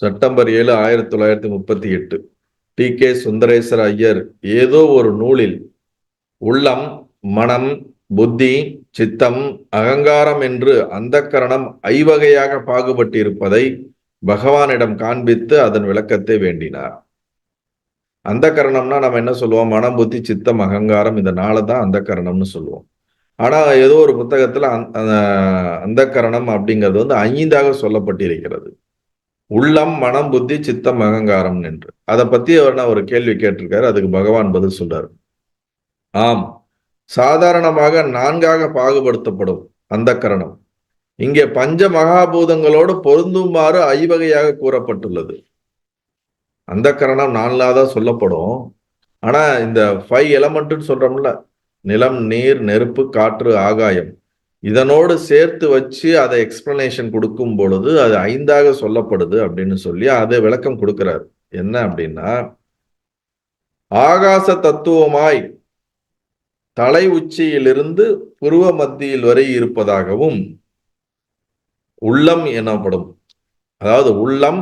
September 7, 1938 DK. Sundaresar Iyer ஏதோ ஒரு நூலில் உள்ளம், மனம், புத்தி, சித்தம், அகங்காரம் என்று அந்தக்கரணம் ஐவகையாக பாகுபட்டு இருப்பதை பகவானிடம் காண்பித்து அதன் விளக்கத்தை வேண்டினார். அந்தக்கரணம்னா நம்ம என்ன சொல்லுவோம்? மனம், புத்தி, சித்தம், அகங்காரம், இந்த 4 தான் அந்தக்கரணம்னு சொல்லுவோம். ஆனா ஏதோ ஒரு புத்தகத்துல அந்தக்கரணம் அப்படிங்கிறது 5ஆக சொல்லப்பட்டிருக்கிறது. உள்ளம், மனம், புத்தி, சித்தம், அகங்காரம் என்று. அதை பத்தி அவர் ஒரு கேள்வி கேட்டிருக்காரு. அதுக்கு பகவான் பதில் சொல்றாரு. ஆம், சாதாரணமாக 4ஆக பாகுபடுத்தப்படும் அந்தக்கரணம் இங்கே பஞ்ச மகாபூதங்களோடு பொருந்துமாறு ஐவகையாக கூறப்பட்டுள்ளது. அந்தக்கரணம் 4ஆதான் சொல்லப்படும். ஆனா இந்த 5 எலமெண்ட்னு சொல்றோம்ல, நிலம், நீர், நெருப்பு, காற்று, ஆகாயம், இதனோடு சேர்த்து வச்சு அதை எக்ஸ்பிளனேஷன் கொடுக்கும் பொழுது அது 5ஆக சொல்லப்படுது அப்படின்னு சொல்லி அதை விளக்கம் கொடுக்கிறார். என்ன அப்படின்னா, ஆகாச தத்துவமாய் தலை உச்சியிலிருந்து புருவ மத்தியில் வரை இருப்பதாகவும் உள்ளம் எனப்படும். அதாவது உள்ளம்,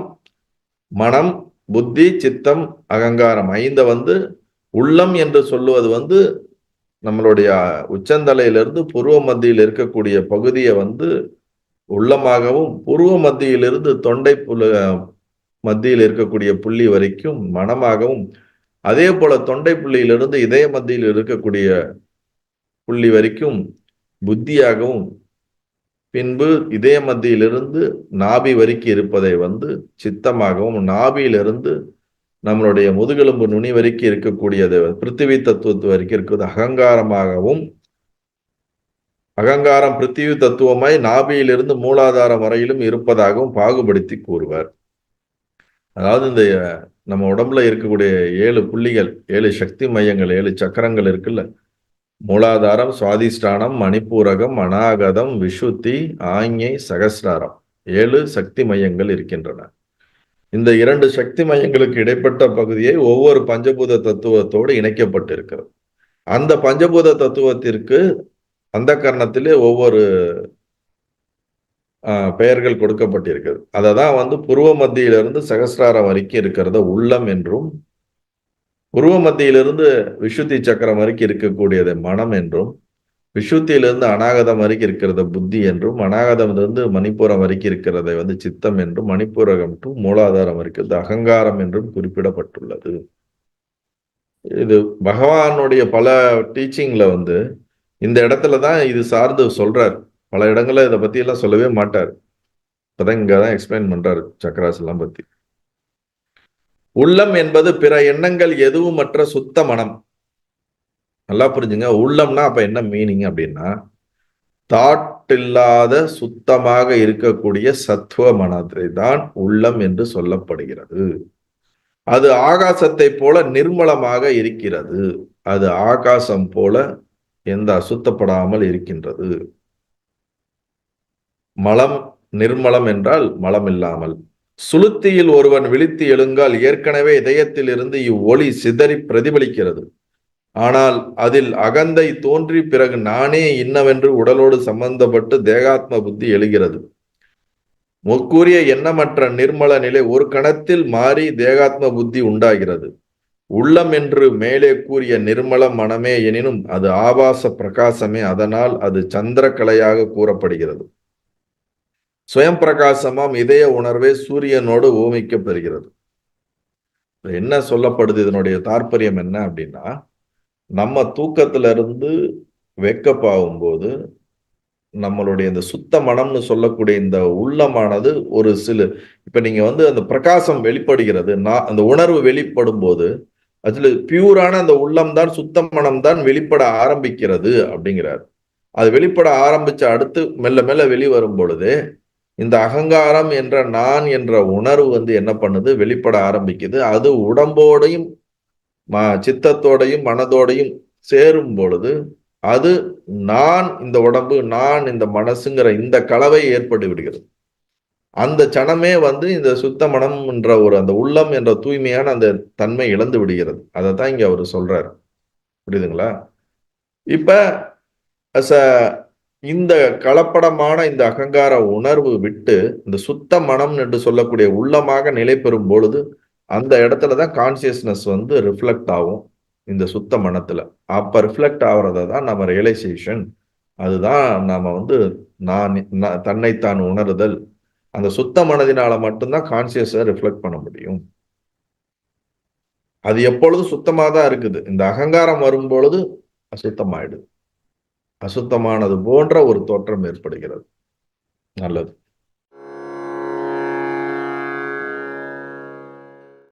மனம், புத்தி, சித்தம், அகங்காரம் 5 உள்ளம் என்று சொல்லுவது நம்மளுடைய உச்சந்தலையிலிருந்து புருவ மத்தியில் இருக்கக்கூடிய பகுதியை உள்ளமாகவும், புருவ மத்தியிலிருந்து தொண்டை மத்தியில் இருக்கக்கூடிய புள்ளி வரைக்கும் மனமாகவும், அதே போல தொண்டை புள்ளியிலிருந்து இதய மத்தியில் இருக்கக்கூடிய புள்ளி வரைக்கும் புத்தியாகவும், பின்பு இதய மத்தியிலிருந்து நாபி வரைக்கும் இருப்பதை சித்தமாகவும், நாபியிலிருந்து நம்மளுடைய முதுகெலும்பு நுனி வரைக்கும் இருக்கக்கூடியது பிருத்திவி தத்துவத்து வரைக்கும் இருக்கிறது அகங்காரமாகவும், அகங்காரம் பிருத்திவி தத்துவமாய் நாபியிலிருந்து மூலாதாரம் வரையிலும் இருப்பதாகவும் பாகுபடுத்தி கூறுவார். அதாவது இந்த நம்ம உடம்புல இருக்கக்கூடிய 7 புள்ளிகள், 7 சக்தி மையங்கள், 7 சக்கரங்கள் இருக்குல்ல, மூலாதாரம், சுவாதிஷ்டானம், மணிப்பூரகம், அநாகதம், விஷுத்தி, ஆஞ்ஞை, சகசிராரம், 7 சக்தி மையங்கள் இருக்கின்றன. இந்த 2 சக்தி மையங்களுக்கு இடைப்பட்ட பகுதியை ஒவ்வொரு பஞ்சபூத தத்துவத்தோடு இணைக்கப்பட்டிருக்கிறது. அந்த பஞ்சபூத தத்துவத்திற்கு அந்த கரணத்திலே ஒவ்வொரு பெயர்கள் கொடுக்கப்பட்டிருக்கிறது. அதை தான் புருவ மத்தியிலிருந்து சகசிராரம் வரைக்கும் இருக்கிறத உள்ளம் என்றும், புருவ மத்தியிலிருந்து விஷுத்தி சக்கரம் வரைக்கும் இருக்கக்கூடியது மனம் என்றும், விஷுத்தியிலிருந்து அநாகதம் வரைக்கும் இருக்கிறத புத்தி என்றும், அநாகதமிலிருந்து மணிப்பூரம் வரைக்கும் இருக்கிறதை சித்தம் என்றும், மணிப்பூரகம் டு மூலாதாரம் வரைக்கும் அகங்காரம் என்றும் குறிப்பிடப்பட்டுள்ளது. இது பகவானுடைய பல டீச்சிங்ல இந்த இடத்துல தான் இது சார்ந்து சொல்றார். பல இடங்கள்ல இதை பத்தி எல்லாம் சொல்லவே மாட்டார். இப்பதான் இங்கதான் எக்ஸ்பிளைன் பண்றாரு சக்கராஸ் எல்லாம் பத்தி. உள்ளம் என்பது பிற எண்ணங்கள் எதுவும் மற்ற சுத்த மனம். நல்லா புரிஞ்சுங்க. உள்ளம்னா அப்ப என்ன மீனிங் அப்படின்னா, தாட் இல்லாத சுத்தமாக இருக்கக்கூடிய சத்துவ மனதை தான் உள்ளம் என்று சொல்லப்படுகிறது. அது ஆகாசத்தை போல நிர்மலமாக இருக்கிறது. அது ஆகாசம் போல எந்த அசுத்தப்படாமல் இருக்கின்றது. மலம் நிர்மலம் என்றால் மலம் இல்லாமல். சுளுத்தியில் ஒருவன் விழித்து எழுங்கால் ஏற்கனவே இதயத்தில் இருந்து இவ்வொளி சிதறி பிரதிபலிக்கிறது. ஆனால் அதில் அகந்தை தோன்றி பிறகு நானே இன்னவென்று உடலோடு சம்பந்தப்பட்டு தேகாத்ம புத்தி எழுகிறது. முற்கூறிய எண்ணமற்ற நிர்மல நிலை ஒரு கணத்தில் மாறி தேகாத்ம புத்தி உண்டாகிறது. உள்ளம் என்று மேலே கூறிய நிர்மல மனமே எனினும் அது ஆபாச பிரகாசமே. அதனால் அது சந்திரக்கலையாக கூறப்படுகிறது. சுயம் பிரகாசமாம் இதய உணர்வே சூரியனோடு ஓமிக்கப்பெறுகிறது. என்ன சொல்லப்படுது? இதனுடைய தாற்பயம் என்ன அப்படின்னா, நம்ம தூக்கத்துல இருந்து வேக்கப் ஆகும்போது நம்மளுடைய இந்த சுத்த மனம்னு சொல்லக்கூடிய இந்த உள்ளமானது ஒரு இப்ப நீங்க அந்த பிரகாசம் வெளிப்படுகிறது, அந்த உணர்வு வெளிப்படும் போது அதுல பியூரான அந்த உள்ளம் தான், சுத்த மனம் தான் வெளிப்பட ஆரம்பிக்கிறது அப்படிங்கிறார். அது வெளிப்பட ஆரம்பிச்ச அடுத்து மெல்ல மெல்ல வெளிவரும் பொழுது இந்த அகங்காரம் என்ற நான் என்ற உணர்வு என்ன பண்ணுது? வெளிப்பட ஆரம்பிக்குது. அது உடம்போடையும் சித்தத்தோடையும் மனதோடையும் சேரும் பொழுது அது நான் இந்த உடம்பு, நான் இந்த மனசுங்கிற இந்த கலவை ஏற்பட்டு விடுகிறது. அந்த சனமே இந்த சுத்த மனம் என்ற அந்த உள்ளம் என்ற தூய்மையான அந்த தன்மை இழந்து விடுகிறது. அதைத்தான் இங்க அவர் சொல்றாரு. புரியுதுங்களா? இப்ப இந்த கலப்படமான இந்த அகங்கார உணர்வு விட்டு இந்த சுத்த மனம் என்று சொல்லக்கூடிய உள்ளமாக நிலை பெறும் பொழுது அந்த இடத்துலதான் கான்சியஸ்னஸ் வந்து ரிஃப்ளெக்ட் ஆகும். இந்த சுத்த மனத்துல அப்ப ரிஃப்ளெக்ட் ஆகுறத தான் நம்ம ரியலைசேஷன், அதுதான் நாம வந்து நான் தன்னைத்தான் உணருதல். அந்த சுத்த மனதினால மட்டும்தான் கான்சியஸை ரிஃப்ளெக்ட் பண்ண முடியும். அது எப்பொழுதும் சுத்தமா தான் இருக்குது. இந்த அகங்காரம் வரும் பொழுது அசுத்தமாயிடுது. அசுத்தமானது போன்ற ஒரு தோற்றம் ஏற்படுகிறது. நல்லது.